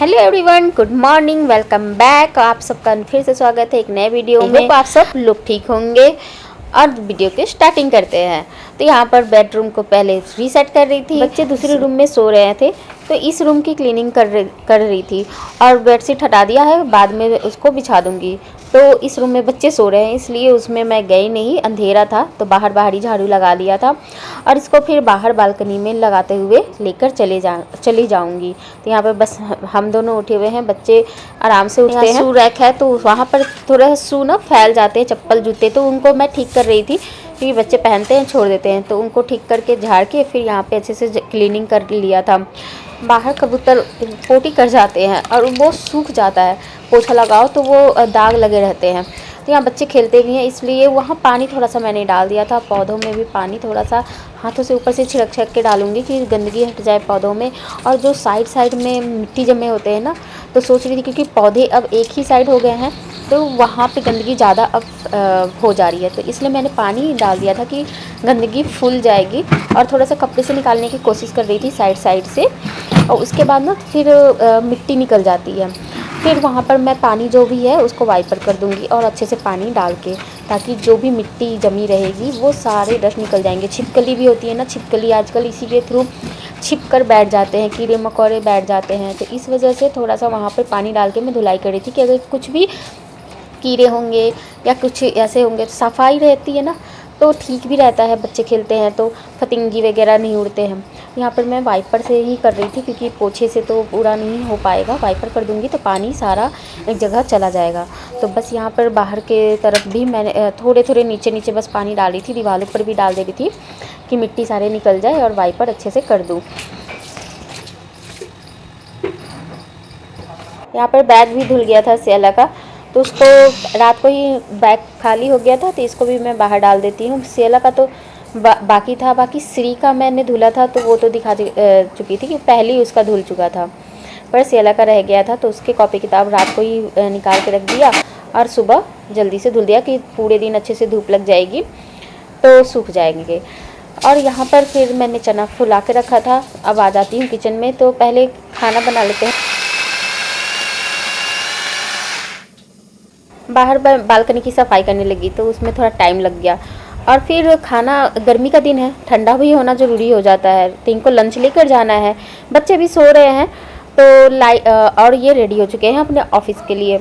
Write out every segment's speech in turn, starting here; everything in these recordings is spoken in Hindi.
Hello everyone, good morning, welcome back. आप सबका फिर से स्वागत है एक नए वीडियो में। आप सब लोग ठीक होंगे और वीडियो के स्टार्टिंग करते हैं। तो यहाँ पर बेडरूम को पहले रीसेट कर रही थी। बच्चे दूसरे रूम में सो रहे थे तो इस रूम की क्लीनिंग कर रही थी और बेडशीट हटा दिया है, बाद में उसको बिछा दूंगी। तो इस रूम में बच्चे सो रहे हैं इसलिए उसमें मैं गई नहीं, अंधेरा था तो बाहर ही झाड़ू लगा लिया था और इसको फिर बाहर बालकनी में लगाते हुए लेकर चली जाऊंगी। तो यहाँ पर बस हम दोनों उठे हुए हैं, बच्चे आराम से उठते हैं। शू रैक है तो वहाँ पर थोड़ा शू ना फैल जाते हैं, चप्पल जूते, तो उनको मैं ठीक कर रही थी क्योंकि बच्चे पहनते हैं छोड़ देते हैं। तो उनको ठीक करके झाड़ के फिर यहाँ पे अच्छे से क्लीनिंग कर लिया था। बाहर कबूतर पोटी कर जाते हैं और वो सूख जाता है, पोछा लगाओ तो वो दाग लगे रहते हैं। तो यहाँ बच्चे खेलते भी हैं इसलिए वहाँ पानी थोड़ा सा मैंने डाल दिया था। पौधों में भी पानी थोड़ा सा हाथों से ऊपर से छिड़क के डालूंगी कि गंदगी हट जाए पौधों में। और जो साइड में मिट्टी जमे होते हैं ना, तो सोच रही थी क्योंकि पौधे अब एक ही साइड हो गए हैं तो वहाँ पे गंदगी ज़्यादा अब हो जा रही है, तो इसलिए मैंने पानी डाल दिया था कि गंदगी फूल जाएगी। और थोड़ा सा कपड़े से निकालने की कोशिश कर रही थी साइड से, और उसके बाद ना फिर मिट्टी निकल जाती है। फिर वहाँ पर मैं पानी जो भी है उसको वाइपर कर दूँगी और अच्छे से पानी डाल के, ताकि जो भी मिट्टी जमी रहेगी वो सारे डस्ट निकल जाएंगे। छिपकली भी होती है ना, छिपकली आजकल इसी के थ्रू छिप कर बैठ जाते हैं, कीड़े मकोड़े बैठ जाते हैं। तो इस वजह से थोड़ा सा वहाँ पर पानी डाल के मैं धुलाई कर रही थी कि अगर कुछ भी कीड़े होंगे या कुछ ऐसे होंगे तो सफाई रहती है ना, तो ठीक भी रहता है। बच्चे खेलते हैं तो फतिंगी वगैरह नहीं उड़ते हैं। यहाँ पर मैं वाइपर से ही कर रही थी क्योंकि पोछे से तो पूरा नहीं हो पाएगा, वाइपर कर दूँगी तो पानी सारा एक जगह चला जाएगा। तो बस यहाँ पर बाहर के तरफ भी मैंने थोड़े नीचे बस पानी डाल रही थी, दीवारों पर भी डाल दे रही थी कि मिट्टी सारे निकल जाए और वाइपर अच्छे से कर दूँ। यहाँ पर बैग भी धुल गया था सियाला का, तो उसको रात को ही बैग खाली हो गया था तो इसको भी मैं बाहर डाल देती हूँ। सियाला का तो बाकी था, बाकी श्री का मैंने धुला था तो वो तो दिखा चुकी थी कि पहले ही उसका धुल चुका था, पर सियाला का रह गया था तो उसके कॉपी किताब रात को ही निकाल के रख दिया और सुबह जल्दी से धुल दिया कि पूरे दिन अच्छे से धूप लग जाएगी तो सूख जाएंगे। और यहाँ पर फिर मैंने चना फुला के रखा था। अब आ जाती हूँ किचन में, तो पहले खाना बना लेते हैं। बाहर बालकनी की सफाई करने लगी तो उसमें थोड़ा टाइम लग गया। और फिर खाना, गर्मी का दिन है, ठंडा भी होना ज़रूरी हो जाता है, तो इनको लंच लेकर जाना है। बच्चे भी सो रहे हैं तो और ये रेडी हो चुके हैं अपने ऑफिस के लिए,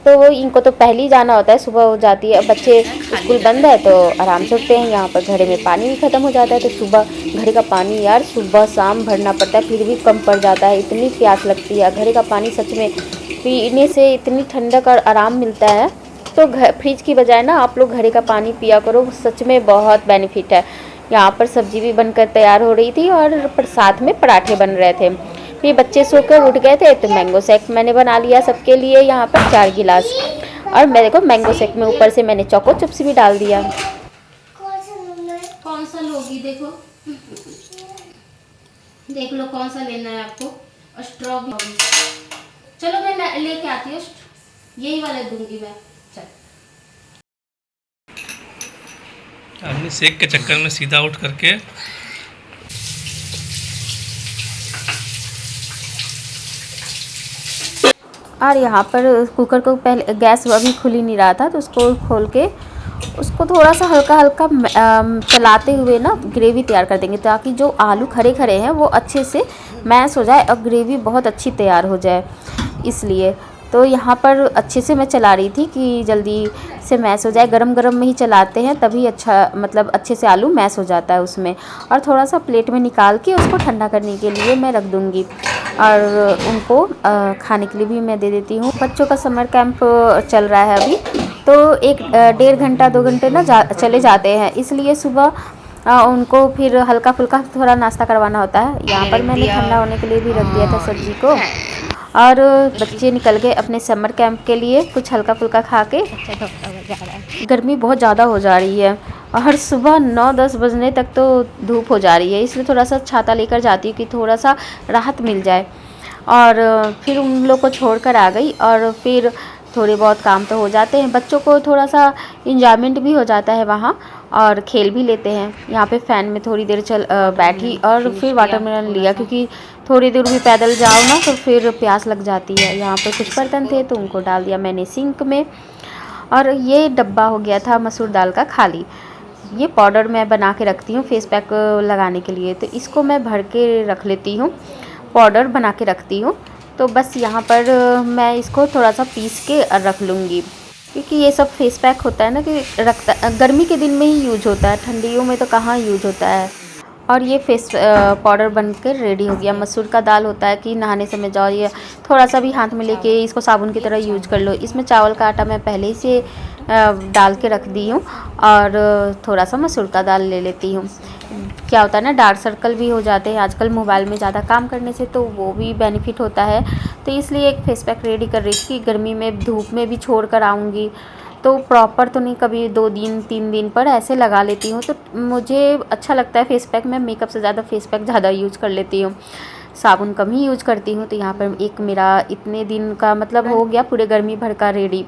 तो इनको तो पहले ही जाना होता है, सुबह हो जाती है। बच्चे स्कूल बंद है तो आराम से उठते हैं। यहाँ पर घड़े में पानी भी ख़त्म हो जाता है तो सुबह घड़े का पानी यार सुबह शाम भरना पड़ता है, फिर भी कम पड़ जाता है, इतनी प्यास लगती है। घड़े का पानी सच में पीने से इतनी ठंडक और आराम मिलता है। तो फ्रिज की बजाय ना आप लोग घड़े का पानी पिया करो, सच में बहुत बेनिफिट है। यहाँ पर सब्जी भी बनकर तैयार हो रही थी और साथ में पराठे बन रहे थे। फिर बच्चे सोकर उठ गए थे तो मैंगो शेक मैंने बना लिया सबके लिए, यहाँ पर 4 गिलास। और मेरे को मैंगो शेक में ऊपर से मैंने चोको चिप्स भी डाल दिया। कौन सा लोगी? देखो देख लो कौन सा लेना है आपको। स्ट्रॉबेरी, चलो मैं लेके आती हूँ, यही वाले दूंगी मैं। आपने शेक के चक्कर में सीधा उठ करके और यहाँ पर कुकर को पहले गैस अभी खुल ही नहीं रहा था तो उसको खोल के उसको थोड़ा सा हल्का चलाते हुए ना ग्रेवी तैयार कर देंगे, ताकि जो आलू खड़े हैं वो अच्छे से मैश हो जाए और ग्रेवी बहुत अच्छी तैयार हो जाए। इसलिए तो यहाँ पर अच्छे से मैं चला रही थी कि जल्दी से मैश हो जाए। गरम में ही चलाते हैं तभी अच्छा, मतलब अच्छे से आलू मैश हो जाता है उसमें। और थोड़ा सा प्लेट में निकाल के उसको ठंडा करने के लिए मैं रख दूँगी और उनको खाने के लिए भी मैं दे देती हूँ। बच्चों का समर कैंप चल रहा है अभी, तो 1-1.5 घंटा 2 घंटे ना चले जाते हैं, इसलिए सुबह उनको फिर हल्का फुल्का थोड़ा नाश्ता करवाना होता है। यहाँ पर मैंने ठंडा होने के लिए भी रख दिया था सब्जी को। और बच्चे निकल गए अपने समर कैंप के लिए कुछ हल्का फुल्का खा के। गर्मी बहुत ज़्यादा हो जा रही है और सुबह 9-10 बजने तक तो धूप हो जा रही है, इसलिए थोड़ा सा छाता लेकर जाती हूँ कि थोड़ा सा राहत मिल जाए। और फिर उन लोग को छोड़ कर आ गई और फिर थोड़े बहुत काम तो हो जाते हैं, बच्चों को थोड़ा सा इंजॉयमेंट भी हो जाता है वहाँ और खेल भी लेते हैं। यहाँ पे फ़ैन में थोड़ी देर बैठी और फिर वाटरमेलन लिया क्योंकि थोड़ी दूर भी पैदल जाओ ना तो फिर प्यास लग जाती है। यहाँ पर कुछ बर्तन थे तो उनको डाल दिया मैंने सिंक में। और ये डब्बा हो गया था मसूर दाल का खाली। ये पाउडर मैं बना के रखती हूँ फेस पैक लगाने के लिए, तो इसको मैं भर के रख लेती हूँ, पाउडर बना के रखती हूँ। तो बस यहाँ पर मैं इसको थोड़ा सा पीस के रख लूँगी, क्योंकि ये सब फेस पैक होता है ना कि रखता गर्मी के दिन में ही यूज होता है, ठंडियों में तो कहाँ यूज होता है। और ये फेस पाउडर बनकर रेडी हो गया। मसूर का दाल होता है कि नहाने समय जाओ या थोड़ा सा भी हाथ में लेके इसको साबुन की तरह यूज कर लो। इसमें चावल का आटा मैं पहले ही से डाल के रख दी हूँ और थोड़ा सा मसूर का दाल ले लेती हूँ। क्या होता है ना, डार्क सर्कल भी हो जाते हैं आजकल मोबाइल में ज़्यादा काम करने से, तो वो भी बेनिफिट होता है। तो इसलिए एक फेस पैक रेडी कर रही थी। गर्मी में धूप में भी छोड़ कर आऊँगी तो प्रॉपर तो नहीं, कभी 2 दिन 3 दिन पर ऐसे लगा लेती हूँ। तो मुझे अच्छा लगता है फेस पैक। मैं मेकअप से ज़्यादा फेस पैक ज़्यादा यूज कर लेती हूँ, साबुन कम ही यूज करती हूँ। तो यहाँ पर एक मेरा इतने दिन का मतलब हो गया पूरे गर्मी भर का रेडी।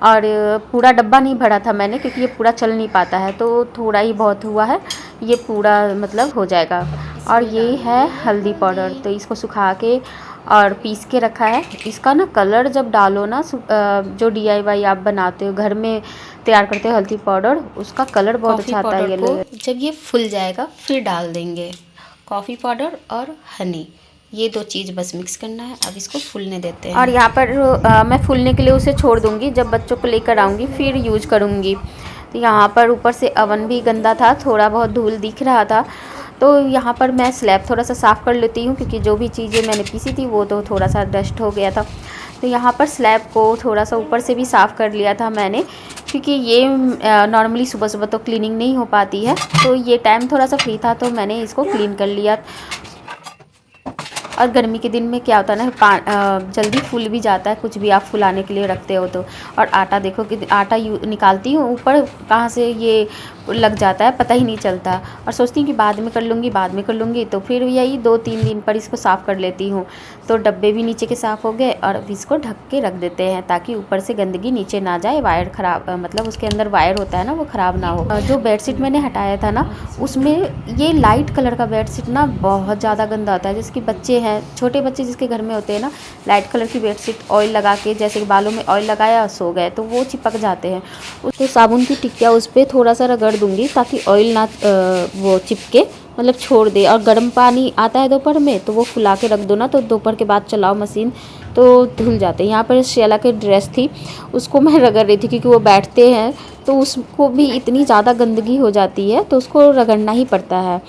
और पूरा डब्बा नहीं भरा था मैंने, क्योंकि ये पूरा चल नहीं पाता है, तो थोड़ा ही बहुत हुआ है। ये पूरा मतलब हो जाएगा। और ये है हल्दी पाउडर, तो इसको सुखा के और पीस के रखा है। इसका ना कलर जब डालो ना, जो DIY आप बनाते हो घर में तैयार करते हो हल्दी पाउडर, उसका कलर बहुत अच्छा आता है येलो। जब ये फूल जाएगा फिर डाल देंगे कॉफ़ी पाउडर और हनी, ये 2 चीज़ बस मिक्स करना है। अब इसको फूलने देते हैं। और यहाँ पर मैं फूलने के लिए उसे छोड़ दूँगी, जब बच्चों को लेकर आऊँगी फिर यूज करूँगी। तो यहाँ पर ऊपर से अवन भी गंदा था, थोड़ा बहुत धूल दिख रहा था, तो यहाँ पर मैं स्लैब थोड़ा सा साफ़ कर लेती हूँ, क्योंकि जो भी चीज़ें मैंने पीसी थी वो तो थोड़ा सा डस्ट हो गया था। तो यहाँ पर स्लैब को थोड़ा सा ऊपर से भी साफ़ कर लिया था मैंने, क्योंकि ये नॉर्मली सुबह सुबह तो क्लीनिंग नहीं हो पाती है, तो ये टाइम थोड़ा सा फ्री था तो मैंने इसको क्लीन कर लिया। और गर्मी के दिन में क्या होता है ना, जल्दी फूल भी जाता है, कुछ भी आप फुलाने के लिए रखते हो तो। और आटा देखो कि आटा निकालती हूँ, ऊपर कहाँ से ये लग जाता है पता ही नहीं चलता। और सोचती हूँ कि बाद में कर लूँगी, तो फिर यही 2-3 दिन पर इसको साफ़ कर लेती हूँ। तो डब्बे भी नीचे के साफ़ हो गए। और अब इसको ढक के रख देते हैं, ताकि ऊपर से गंदगी नीचे ना जाए, वायर ख़राब मतलब उसके अंदर वायर होता है ना, वो ख़राब ना हो। जो बेडशीट मैंने हटाया था ना, उसमें ये लाइट कलर का बेडशीट ना बहुत ज़्यादा गंदा होता है। जिसके बच्चे हैं, छोटे बच्चे जिसके घर में होते हैं ना, लाइट कलर की बेडशीट ऑयल लगा के, जैसे बालों में ऑयल लगाया सो गए, तो वो चिपक जाते हैं। उसको साबुन की टिक्किया उस पर थोड़ा सा रगड़ दूंगी, ताकि ऑयल ना वो चिपके, मतलब छोड़ दे। और गर्म पानी आता है दोपहर में, तो वो फुला के रख दो ना, तो दोपहर के बाद चलाओ मशीन तो धुल जाते हैं। यहाँ पर शेला की ड्रेस थी, उसको मैं रगड़ रही थी, क्योंकि वो बैठते हैं तो उसको भी इतनी ज़्यादा गंदगी हो जाती है, तो उसको रगड़ना ही पड़ता है,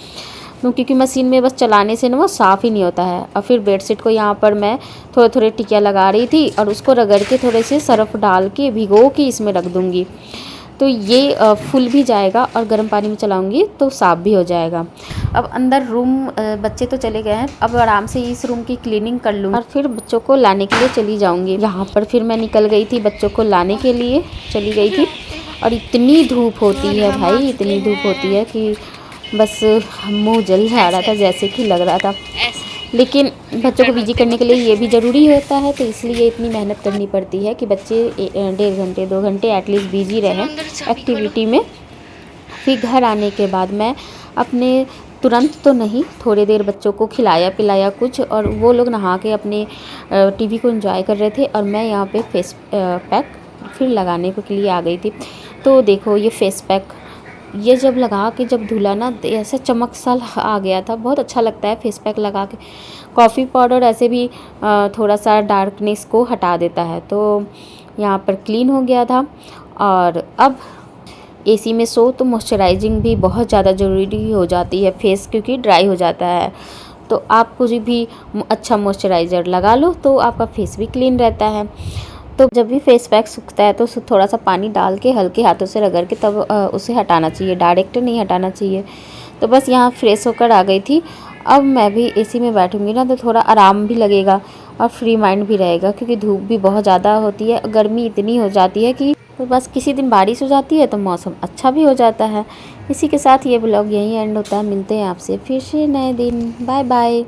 क्योंकि मशीन में बस चलाने से ना वो साफ़ ही नहीं होता है। और फिर बेडशीट को यहाँ पर मैं थोड़े थोड़े टिकिया लगा रही थी, और उसको रगड़ के थोड़े से सर्फ डाल के भिगो के इसमें रख दूँगी, तो ये फूल भी जाएगा। और गर्म पानी में चलाऊँगी तो साफ़ भी हो जाएगा। अब अंदर रूम, बच्चे तो चले गए हैं, अब आराम से इस रूम की क्लीनिंग कर लूँ और फिर बच्चों को लाने के लिए चली जाऊँगी। यहाँ पर फिर मैं निकल गई थी, बच्चों को लाने के लिए चली गई थी। और इतनी धूप होती है भाई, इतनी धूप होती है कि बस मुँह जल जा रहा था, जैसे कि लग रहा था। लेकिन बच्चों को बिजी करने के लिए ये भी ज़रूरी होता है, तो इसलिए इतनी मेहनत करनी पड़ती है कि बच्चे 1.5 घंटे 2 घंटे एटलीस्ट बिजी रहें एक्टिविटी में। फिर घर आने के बाद मैं अपने तुरंत तो नहीं, थोड़ी देर बच्चों को खिलाया पिलाया कुछ, और वो लोग नहा के अपने टीवी को एंजॉय कर रहे थे। और मैं यहाँ पे फेस पैक फिर लगाने के लिए आ गई थी। तो देखो ये फेस पैक, ये जब लगा के जब धुला ना, ऐसा चमक सा आ गया था, बहुत अच्छा लगता है फेस पैक लगा के। कॉफ़ी पाउडर ऐसे भी थोड़ा सा डार्कनेस को हटा देता है। तो यहाँ पर क्लीन हो गया था। और अब AC में सो तो मॉइस्चराइजिंग भी बहुत ज़्यादा ज़रूरी हो जाती है फेस, क्योंकि ड्राई हो जाता है। तो आप कुछ भी अच्छा मॉइस्चराइज़र लगा लो तो आपका फेस भी क्लीन रहता है। तो जब भी फेस पैक सूखता है तो थोड़ा सा पानी डाल के हल्के हाथों से रगड़ के तब उसे हटाना चाहिए, डायरेक्ट नहीं हटाना चाहिए। तो बस यहाँ फ्रेश होकर आ गई थी। अब मैं भी AC में बैठूँगी ना, तो थोड़ा आराम भी लगेगा और फ्री माइंड भी रहेगा, क्योंकि धूप भी बहुत ज़्यादा होती है, गर्मी इतनी हो जाती है कि तो बस किसी दिन बारिश हो जाती है तो मौसम अच्छा भी हो जाता है। इसी के साथ ये ब्लॉग यहीं एंड होता है। मिलते हैं आपसे फिर से नए दिन। Bye bye.